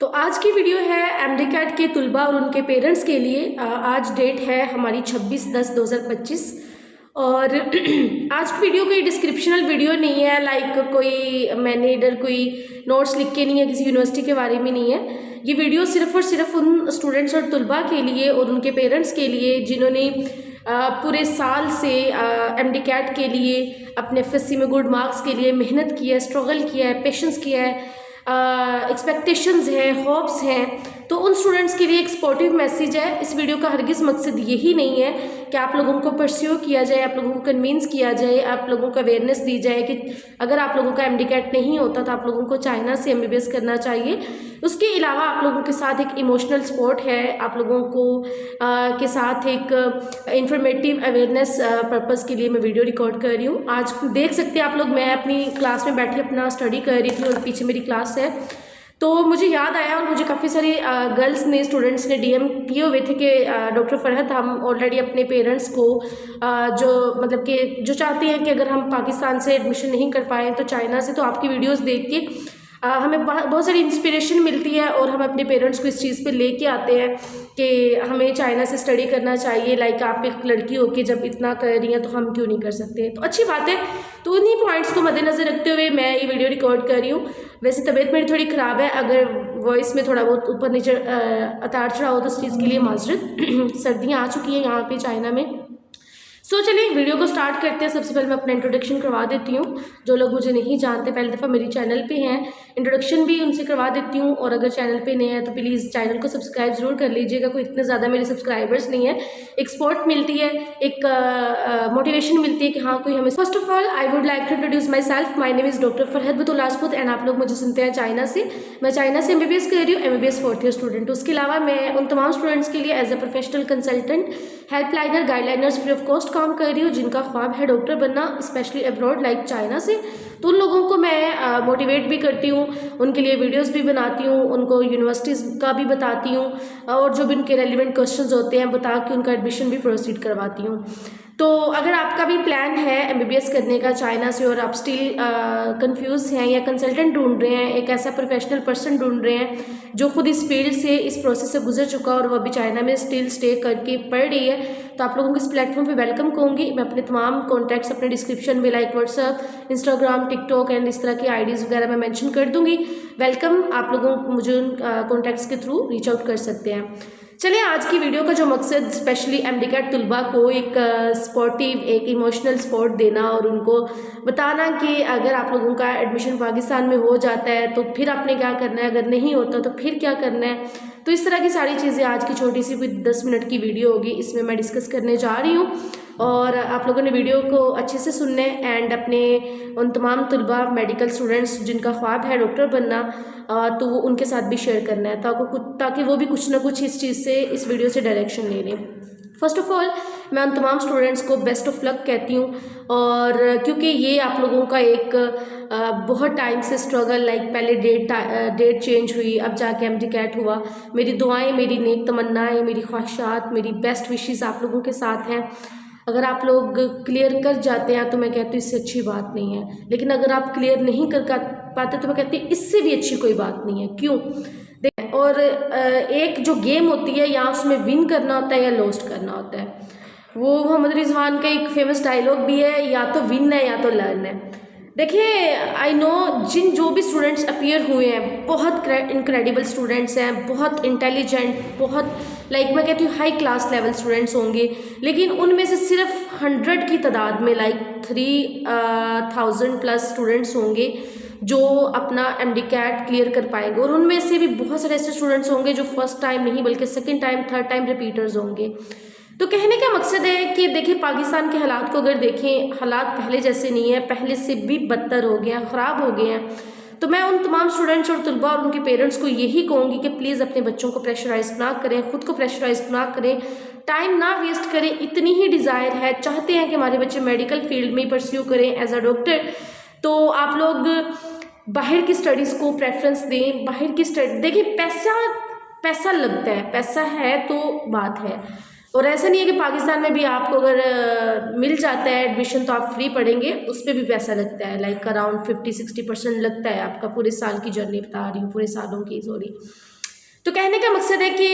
तो आज की वीडियो है एमडीकैट के तुलबा और उनके पेरेंट्स के लिए। आज डेट है हमारी 26/10/2025 और आज की वीडियो कोई डिस्क्रिप्शनल वीडियो नहीं है, लाइक कोई मैंने इधर कोई नोट्स लिख के नहीं है, किसी यूनिवर्सिटी के बारे में नहीं है। ये वीडियो सिर्फ और सिर्फ उन स्टूडेंट्स और तुलबा के लिए और उनके पेरेंट्स के लिए जिन्होंने पूरे साल से एमडीकैट के लिए अपने एफएससी में गुड मार्क्स के लिए मेहनत की है, स्ट्रगल किया है, पेशेंस किया है, एक्सपेक्टेशंस हैं, होप्स हैं। तो उन स्टूडेंट्स के लिए एक सपोर्टिव मैसेज है। इस वीडियो का हरगिज़ मकसद यही नहीं है कि आप लोगों को परस्यू किया जाए, आप लोगों को कन्विंस किया जाए, आप लोगों को अवेयरनेस दी जाए कि अगर आप लोगों का एमडीकैट नहीं होता तो आप लोगों को चाइना से एमबीबीएस करना चाहिए। उसके अलावा आप लोगों के साथ एक इमोशनल सपोर्ट है, आप लोगों को के साथ एक इंफॉर्मेटिव अवेयरनेस पर्पज़ के लिए मैं वीडियो रिकॉर्ड कर रही हूँ। आज देख सकते हैं आप लोग, मैं अपनी क्लास में बैठी अपना स्टडी कर रही थी और पीछे मेरी क्लास है। तो मुझे याद आया और मुझे काफ़ी सारे गर्ल्स ने, स्टूडेंट्स ने डीएम किए हुए थे कि डॉक्टर फरहत, हम ऑलरेडी अपने पेरेंट्स को जो मतलब कि जो चाहते हैं कि अगर हम पाकिस्तान से एडमिशन नहीं कर पाएँ तो चाइना से, तो आपकी वीडियोस देख के हमें बहुत सारी इंस्पिरेशन मिलती है और हम अपने पेरेंट्स को इस चीज़ पे लेके आते हैं कि हमें चाइना से स्टडी करना चाहिए। लाइक आप एक लड़की होके जब इतना कर रही हैं तो हम क्यों नहीं कर सकते। तो अच्छी बात है। तो उन्हीं पॉइंट्स को मद्देनज़र रखते हुए मैं ये वीडियो रिकॉर्ड कर रही हूँ। वैसे तबीयत मेरी थोड़ी ख़राब है, अगर वॉइस में थोड़ा बहुत ऊपर नीचे उतार चढ़ाव हो तो उस चीज़ के लिए माजरत। सर्दियाँ आ चुकी हैं यहाँ पे चाइना में। चलिए वीडियो को स्टार्ट करते हैं। सबसे पहले मैं अपना इंट्रोडक्शन करवा देती हूँ। जो लोग मुझे नहीं जानते, पहली दफ़ा मेरी चैनल पे हैं, इंट्रोडक्शन भी उनसे करवा देती हूँ। और अगर चैनल पे नए हैं तो प्लीज़ चैनल को सब्सक्राइब ज़रूर कर लीजिएगा। कोई इतने ज़्यादा मेरे सब्सक्राइबर्स नहीं है, एक सपोर्ट मिलती है, एक मोटिवेशन मिलती है कि हाँ कोई हमें। First of all I would like to introduce myself. My name is doctor Farhat Batool Rajput and आप लोग मुझे सुनते हैं चाइना से। मैं चाइना से एमबीबीएस कर रही हूँ, एमबीबीएस 4th ईयर स्टूडेंट। उसके अलावा मैं उन तमाम स्टूडेंट्स के लिए as a professional consultant, helpliner, guideliners free of cost काम कर रही हूँ, जिनका ख्वाब है डॉक्टर बनना, स्पेशली अब्रॉड लाइक चाइना से। तो उन लोगों को मैं मोटिवेट भी करती हूँ, उनके लिए वीडियोस भी बनाती हूँ, उनको यूनिवर्सिटीज़ का भी बताती हूँ और जो भी उनके रेलिवेंट क्वेश्चंस होते हैं बता के उनका एडमिशन भी प्रोसीड करवाती हूँ। तो अगर आपका भी प्लान है एमबीबीएस करने का चाइना से और आप स्टिल कंफ्यूज हैं या कंसल्टेंट ढूंढ रहे हैं, एक ऐसा प्रोफेशनल पर्सन ढूंढ रहे हैं जो खुद इस फील्ड से, इस प्रोसेस से गुजर चुका और वह अभी चाइना में स्टिल स्टे करके पढ़ रही है, तो आप लोगों को इस प्लेटफॉर्म पे वेलकम कहूँगी। मैं अपने तमाम कॉन्टैक्ट्स अपने डिस्क्रिप्शन में like WhatsApp, Instagram, TikTok and इस तरह की आईडीज़ वगैरह मैं मेंशन कर दूँगी। वेलकम, आप लोगों मुझे उन कॉन्टैक्ट्स के थ्रू रीच आउट कर सकते हैं। चलिए आज की वीडियो का जो मकसद स्पेशली एमडीकैट तुलबा को एक सपोर्टिव, एक इमोशनल सपोर्ट देना और उनको बताना कि अगर आप लोगों का एडमिशन पाकिस्तान में हो जाता है तो फिर आपने क्या करना है, अगर नहीं होता तो फिर क्या करना है। तो इस तरह की सारी चीज़ें आज की छोटी सी कोई 10 मिनट की वीडियो होगी, इसमें मैं डिस्कस करने जा रही हूँ और आप लोगों ने वीडियो को अच्छे से सुनना है एंड अपने उन तमाम तुलबा, मेडिकल स्टूडेंट्स जिनका ख्वाब है डॉक्टर बनना, तो वो उनके साथ भी शेयर करना है ताकि वो भी कुछ ना कुछ इस चीज़ से, इस वीडियो से डायरेक्शन ले लें। फर्स्ट ऑफ ऑल मैं उन तमाम स्टूडेंट्स को बेस्ट ऑफ लक कहती हूँ और क्योंकि ये आप लोगों का एक बहुत टाइम से स्ट्रगल, लाइक पहले डेट चेंज हुई, अब जाके एमडीकैट हुआ। मेरी दुआएं, मेरी नेक तमन्नाएं, मेरी ख्वाहिशात, मेरी बेस्ट विशेस आप लोगों के साथ हैं। अगर आप लोग क्लियर कर जाते हैं तो मैं कहती हूँ इससे अच्छी बात नहीं है, लेकिन अगर आप क्लियर नहीं कर पाते तो मैं कहती हूँ इससे भी अच्छी कोई बात नहीं है। क्यों? देखें, और एक जो गेम होती है या उसमें विन करना होता है या लॉस्ट करना होता है। वो मोहम्मद रिजवान का एक फेमस डायलॉग भी है, या तो विन है या तो लर्न है। देखिए, आई नो जो भी स्टूडेंट्स अपीयर हुए हैं बहुत इनक्रेडिबल स्टूडेंट्स हैं, बहुत इंटेलिजेंट, बहुत लाइक मैं कहती हूँ हाई क्लास लेवल स्टूडेंट्स होंगे, लेकिन उनमें से सिर्फ 100 की तादाद में लाइक 3000 प्लस स्टूडेंट्स होंगे जो अपना एमडीकैट क्लियर कर पाएंगे और उनमें से भी बहुत सारे ऐसे स्टूडेंट्स होंगे जो फर्स्ट टाइम नहीं बल्कि second time, third time repeaters होंगे। तो कहने का मकसद है कि देखिए पाकिस्तान के हालात को अगर देखें, हालात पहले जैसे नहीं है, पहले से भी बदतर हो गए हैं, ख़राब हो गए हैं। तो मैं उन तमाम स्टूडेंट्स और तुलबा और उनके पेरेंट्स को यही कहूँगी कि प्लीज़ अपने बच्चों को प्रेशराइज ना करें, ख़ुद को प्रेशराइज ना करें, टाइम ना वेस्ट करें। इतनी ही डिज़ायर है, चाहते हैं कि हमारे बच्चे मेडिकल फील्ड में परस्यू करें एज अ डॉक्टर, तो आप लोग बाहर की स्टडीज़ को प्रेफरेंस दें। बाहर की स्टडी देखिए, पैसा लगता है, पैसा है तो बात है, और ऐसा नहीं है कि पाकिस्तान में भी आपको अगर मिल जाता है एडमिशन तो आप फ्री पढ़ेंगे, उस पर भी पैसा लगता है, लाइक अराउंड 50-60% लगता है आपका पूरे साल की जर्नी, बता रही हूँ पूरे सालों की, सॉरी। तो कहने का मकसद है कि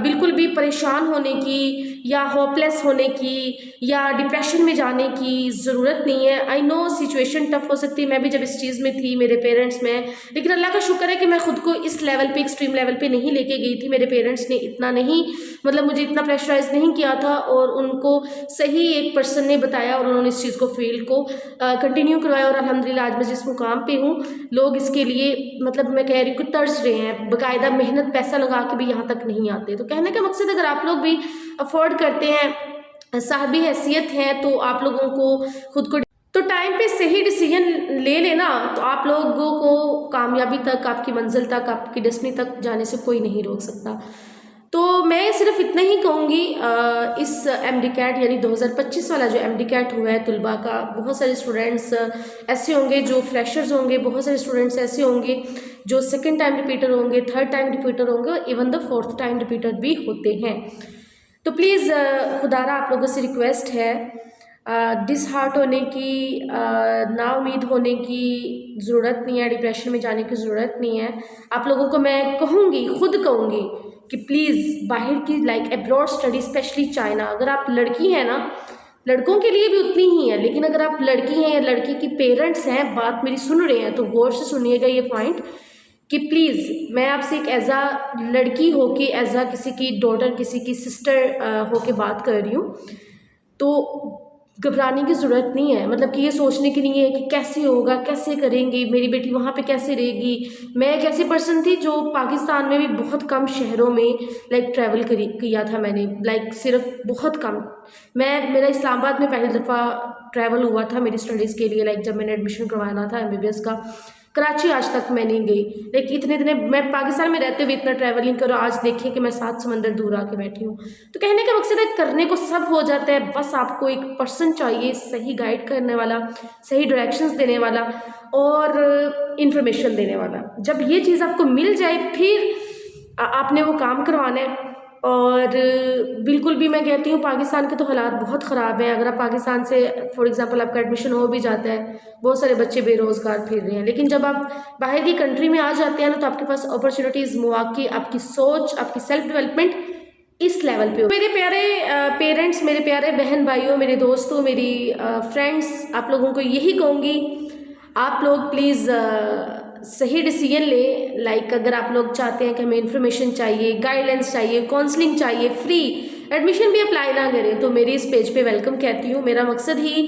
बिल्कुल भी परेशान होने की या होपलेस होने की या डिप्रेशन में जाने की ज़रूरत नहीं है। आई नो सिचुएशन टफ हो सकती है, मैं भी जब इस चीज़ में थी, मेरे पेरेंट्स में, लेकिन अल्लाह का शुक्र है कि मैं खुद को इस लेवल पे, एक्सट्रीम लेवल पे नहीं लेके गई थी। मेरे पेरेंट्स ने इतना नहीं, मतलब मुझे इतना प्रेशराइज नहीं किया था, और उनको सही एक पर्सन ने बताया और उन्होंने इस चीज़ को, फील्ड को कंटिन्यू करवाया, और अल्हम्दुलिल्लाह आज मैं जिस मुकाम पे हूँ, लोग इसके लिए, मतलब मैं कह रही हूँ कि तरस रहे हैं, बाकायदा मेहनत पैसा लगा के भी यहाँ तक नहीं आते। तो कहने का मकसद, अगर आप लोग भी अफोर्ड करते हैं, साहबी हैसियत हैं, तो आप लोगों को खुद को तो टाइम पे सही डिसीजन ले लेना, तो आप लोगों को कामयाबी तक, आपकी मंजिल तक, आपकी डेस्टिनी तक जाने से कोई नहीं रोक सकता। तो मैं सिर्फ इतना ही कहूँगी, इस MD-CAT यानी 2025 वाला जो MD-CAT हुआ है तुलबा का, बहुत सारे स्टूडेंट्स ऐसे होंगे जो फ्रेशर्स होंगे, बहुत सारे स्टूडेंट्स ऐसे होंगे जो सेकंड टाइम रिपीटर होंगे, थर्ड टाइम रिपीटर होंगे, और even the fourth time repeater भी होते हैं। तो प्लीज़ खुदारा आप लोगों से रिक्वेस्ट है, डिसहार्ट होने की, नाउमीद होने की ज़रूरत नहीं है, डिप्रेशन में जाने की ज़रूरत नहीं है। आप लोगों को मैं कहूँगी, खुद कहूँगी कि प्लीज़ बाहर की, like abroad study, specially China, अगर आप लड़की हैं ना, लड़कों के लिए भी उतनी ही है, लेकिन अगर आप लड़की हैं या लड़की की पेरेंट्स हैं, बात मेरी सुन रहे हैं, तो गौर से सुनिएगा ये पॉइंट, कि प्लीज़ मैं आपसे एक एज आ लड़की हो के, एज आ किसी की डॉटर, किसी की सिस्टर हो के बात कर रही हूँ, तो घबराने की ज़रूरत नहीं है। मतलब कि ये सोचने की नहीं है कि कैसे होगा, कैसे करेंगे, मेरी बेटी वहाँ पे कैसे रहेगी। मैं एक ऐसी पर्सन थी जो पाकिस्तान में भी बहुत कम शहरों में लाइक ट्रैवल किया था मैंने, लाइक सिर्फ बहुत कम। मेरा इस्लामाबाद में पहली दफ़ा ट्रैवल हुआ था मेरी स्टडीज़ के लिए, लाइक जब मैंने एडमिशन करवाना था MBBS का। कराची आज तक मैं नहीं गई, लेकिन इतने दिन मैं पाकिस्तान में रहते हुए इतना ट्रैवलिंग करो, आज देखिए कि मैं 7 समंदर दूर आके बैठी हूँ। तो कहने का मकसद है, करने को सब हो जाता है, बस आपको एक पर्सन चाहिए सही गाइड करने वाला, सही डायरेक्शंस देने वाला और इन्फॉर्मेशन देने वाला। जब ये चीज़ आपको मिल जाए, फिर आपने वो काम करवाना है। और बिल्कुल भी मैं कहती हूँ, पाकिस्तान के तो हालात बहुत ख़राब हैं। अगर आप पाकिस्तान से फॉर एग्जांपल आपका एडमिशन हो भी जाता है, बहुत सारे बच्चे बेरोज़गार फिर रहे हैं, लेकिन जब आप बाहर की कंट्री में आ जाते हैं ना, तो आपके पास अपॉर्चुनिटीज़, मौके, आपकी सोच, आपकी सेल्फ डेवलपमेंट इस लेवल पे हो। मेरे प्यारे पेरेंट्स, मेरे प्यारे बहन भाइयों, मेरे दोस्तों, मेरी फ्रेंड्स, आप लोगों को यही कहूँगी, आप लोग प्लीज़ सही डिसीजन ले। लाइक अगर आप लोग चाहते हैं कि हमें इन्फॉर्मेशन चाहिए, गाइडेंस चाहिए, काउंसलिंग चाहिए, फ्री एडमिशन भी अप्लाई ना करें, तो मेरी इस पेज पे वेलकम कहती हूँ। मेरा मकसद ही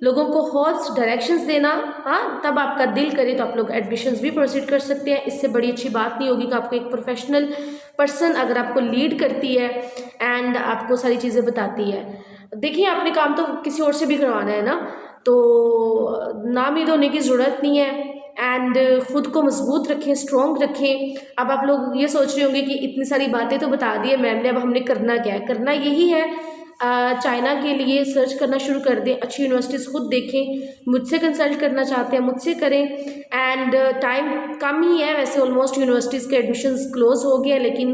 लोगों को हॉट्स डायरेक्शंस देना, हाँ, तब आपका दिल करे तो आप लोग एडमिशन्स भी प्रोसीड कर सकते हैं। इससे बड़ी अच्छी बात नहीं होगी कि आपको एक प्रोफेशनल पर्सन अगर आपको लीड करती है एंड आपको सारी चीज़ें बताती है। देखिए, आपने काम तो किसी और से भी करवाना है ना, तो नाउमीद होने की ज़रूरत नहीं है। एंड ख़ुद को मजबूत रखें, स्ट्रॉन्ग रखें। अब आप लोग ये सोच रहे होंगे कि इतनी सारी बातें तो बता दी है मैम ने, अब हमने करना क्या है। करना यही है, चाइना के लिए सर्च करना शुरू कर दें, अच्छी यूनिवर्सिटीज़ खुद देखें। मुझसे कंसल्ट करना चाहते हैं मुझसे करें। एंड टाइम कम ही है वैसे, ऑलमोस्ट यूनिवर्सिटीज़ के एडमिशन्स क्लोज हो गए, लेकिन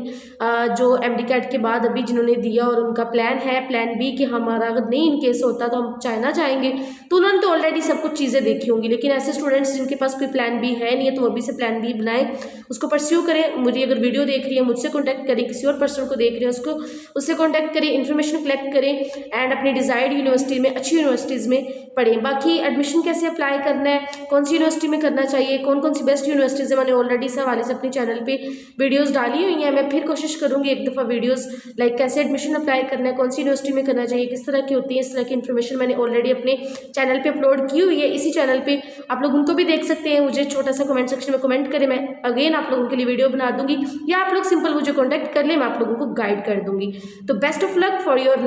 जो MD-CAT के बाद अभी जिन्होंने दिया और उनका प्लान है, प्लान B, कि हमारा अगर नहीं इन केस होता तो हम चाइना जाएंगे, तो उन्होंने तो ऑलरेडी सब कुछ चीज़ें देखी होंगी। लेकिन ऐसे स्टूडेंट्स जिनके पास कोई प्लान B है नहीं है, तो वो अभी से प्लान B बनाएं, उसको परस्यू करें। मुझे अगर वीडियो देख रही है मुझसे कॉन्टैक्ट करें, किसी और पर्सन को देख रहे हैं उससे कॉन्टैक्ट करें, इन्फॉर्मेशन कलेक्ट करें एंड अपनी डिज़ायर्ड यूनिवर्सिटी में, अच्छी यूनिवर्सिटीज़ में पढ़ें। बाकी एडमिशन कैसे अप्लाई करना है, कौन सी यूनिवर्सिटी में करना चाहिए, कौन कौन सी बेस्ट यूनिवर्सिटीज़ है, मैंने ऑलरेडी इस हवाले से अपने चैनल पे वीडियोस डाली हुई हैं। मैं फिर कोशिश करूँगी एक दफ़ा वीडियोस, लाइक कैसे एडमिशन अप्लाई करना है, कौन सी यूनिवर्सिटी में करना चाहिए, किस तरह की होती है, इस तरह की इन्फॉर्मेशन मैंने ऑलरेडी अपने चैनल पर अपलोड की हुई है। इसी चैनल पर आप लोग उनको भी देख सकते हैं। मुझे छोटा सा कमेंट सेक्शन में कमेंट करें, मैं अगेन आप लोगों के लिए वीडियो बना दूँगी, या आप लोग सिंपल मुझे कॉन्टैक्ट कर लें, मैं आप लोगों को गाइड कर दूँगी। तो best of luck for your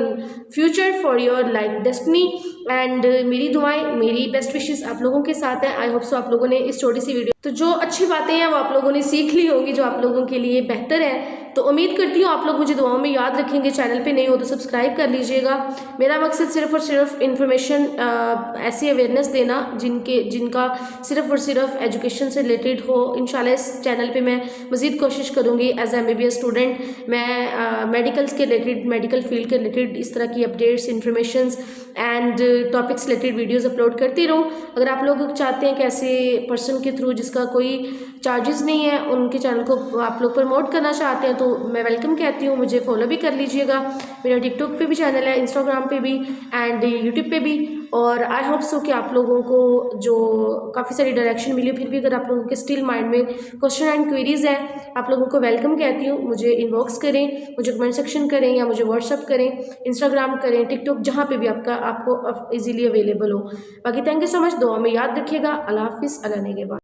future, for your like destiny. And मेरी दुआएं, मेरी बेस्ट विशेस आप लोगों के साथ हैं। आई होप सो आप लोगों ने इस छोटी सी वीडियो, तो जो अच्छी बातें हैं वो आप लोगों ने सीख ली होंगी, जो आप लोगों के लिए बेहतर है। तो उम्मीद करती हूँ आप लोग मुझे दुआओं में याद रखेंगे। चैनल पे नहीं हो तो सब्सक्राइब कर लीजिएगा। मेरा मकसद सिर्फ और सिर्फ इन्फॉर्मेशन, ऐसी अवेयरनेस देना जिनका सिर्फ और सिर्फ एजुकेशन से रिलेटेड हो। इंशाल्लाह इस चैनल पे मैं मज़ीद कोशिश करूँगी एज MBBS स्टूडेंट, मैं मेडिकल्स के रिलेटेड, मेडिकल फील्ड के रिलेटेड इस तरह की updates, informations and topics related videos upload करती रहूँ। अगर आप लोग चाहते हैं कि ऐसे पर्सन के थ्रू जिसका कोई चार्जेस नहीं है। उनके चैनल को आप लोग प्रमोट करना चाहते हैं तो मैं वेलकम कहती हूँ, मुझे फॉलो भी कर लीजिएगा। मेरा टिकटॉक पे भी चैनल है, इंस्टाग्राम पे भी एंड यूट्यूब पे भी। और आई होप सो कि आप लोगों को जो काफ़ी सारी डायरेक्शन मिली, फिर भी अगर आप लोगों के स्टिल माइंड में क्वेश्चन एंड क्वेरीज हैं, आप लोगों को वेलकम कहती हूँ। मुझे इनबॉक्स करें, मुझे कमेंट सेक्शन करें या मुझे व्हाट्सअप करें, इंस्टाग्राम करें, टिकटॉक, जहाँ पे भी आपको इजीली अवेलेबल हो। बाकी थैंक यू सो मच, दुआ में याद रखिएगा। अल्लाह हाफिज़, अल्लाह नेगेबान।